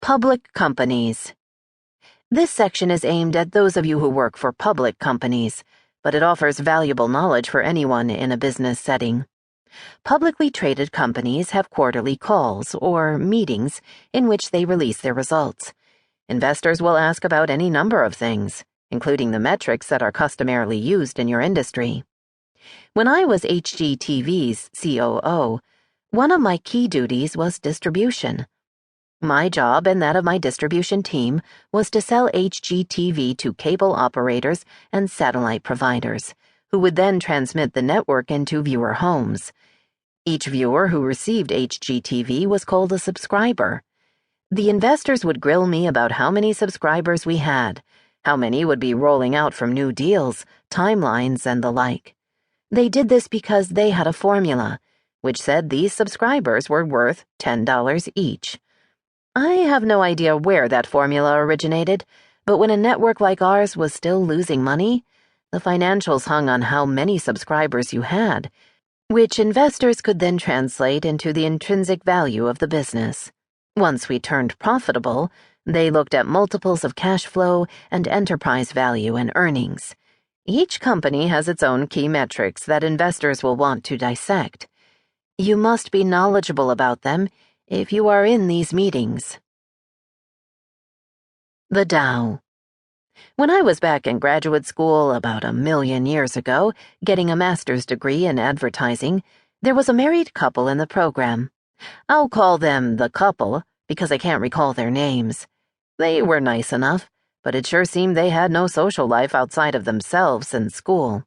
Public companies. This section is aimed at those of you who work for public companies, but it offers valuable knowledge for anyone in a business setting. Publicly traded companies have quarterly calls, or meetings, in which they release their results. Investors will ask about any number of things, including the metrics that are customarily used in your industry. When I was HGTV's COO, one of my key duties was distribution. My job and that of my distribution team was to sell HGTV to cable operators and satellite providers, who would then transmit the network into viewer homes. Each viewer who received HGTV was called a subscriber. The investors would grill me about how many subscribers we had, how many would be rolling out from new deals, timelines, and the like. They did this because they had a formula, which said these subscribers were worth $10 each. I have no idea where that formula originated, but when a network like ours was still losing money, the financials hung on how many subscribers you had, which investors could then translate into the intrinsic value of the business. Once we turned profitable, they looked at multiples of cash flow and enterprise value and earnings. Each company has its own key metrics that investors will want to dissect. You must be knowledgeable about them if you are in these meetings. The Dow. When I was back in graduate school about 1,000,000 years ago, getting a master's degree in advertising, there was a married couple in the program. I'll call them the couple because I can't recall their names. They were nice enough, but it sure seemed they had no social life outside of themselves and school.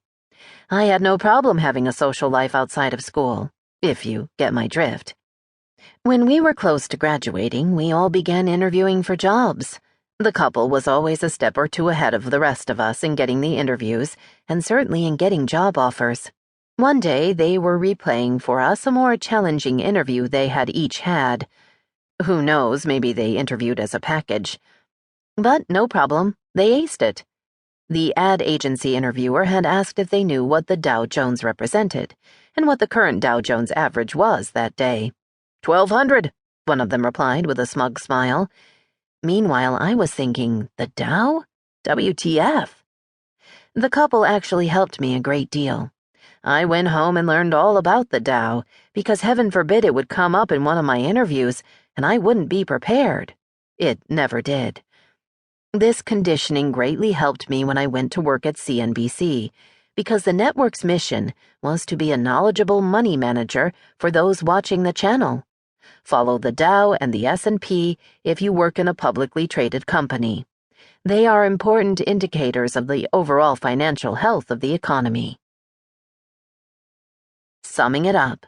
I had no problem having a social life outside of school, if you get my drift. When we were close to graduating, we all began interviewing for jobs. The couple was always a step or two ahead of the rest of us in getting the interviews, and certainly in getting job offers. One day, they were replaying for us a more challenging interview they had each had. Who knows, maybe they interviewed as a package. But no problem, they aced it. The ad agency interviewer had asked if they knew what the Dow Jones represented, and what the current Dow Jones average was that day. 1,200, one of them replied with a smug smile. Meanwhile, I was thinking, the Dow? WTF? The couple actually helped me a great deal. I went home and learned all about the Dow, because heaven forbid it would come up in one of my interviews, and I wouldn't be prepared. It never did. This conditioning greatly helped me when I went to work at CNBC, because the network's mission was to be a knowledgeable money manager for those watching the channel. Follow the Dow and the S&P if you work in a publicly traded company. They are important indicators of the overall financial health of the economy. Summing it up.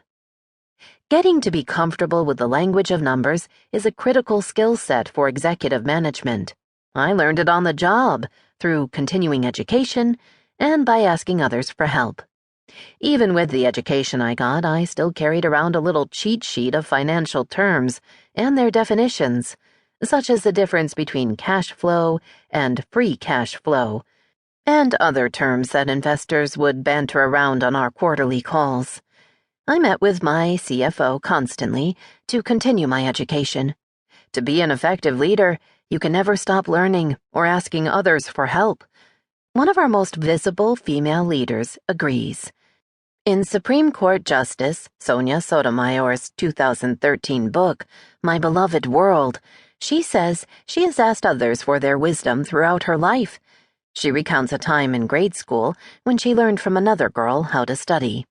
Getting to be comfortable with the language of numbers is a critical skill set for executive management. I learned it on the job, through continuing education, and by asking others for help. Even with the education I got, I still carried around a little cheat sheet of financial terms and their definitions, such as the difference between cash flow and free cash flow, and other terms that investors would banter around on our quarterly calls. I met with my CFO constantly to continue my education. To be an effective leader, you can never stop learning or asking others for help. One of our most visible female leaders agrees. In Supreme Court Justice Sonia Sotomayor's 2013 book, My Beloved World, she says she has asked others for their wisdom throughout her life. She recounts a time in grade school when she learned from another girl how to study.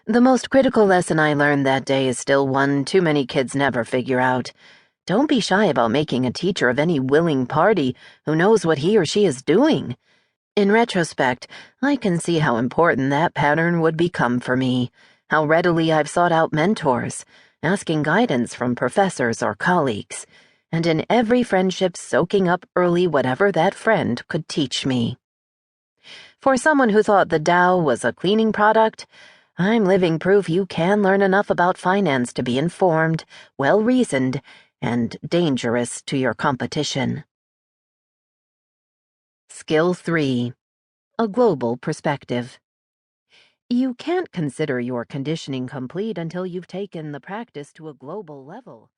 The most critical lesson I learned that day is still one too many kids never figure out. Don't be shy about making a teacher of any willing party who knows what he or she is doing. In retrospect, I can see how important that pattern would become for me, how readily I've sought out mentors, asking guidance from professors or colleagues, and in every friendship soaking up early whatever that friend could teach me. For someone who thought the Dow was a cleaning product, I'm living proof you can learn enough about finance to be informed, well-reasoned, and dangerous to your competition. Skill 3. A global perspective. You can't consider your conditioning complete until you've taken the practice to a global level.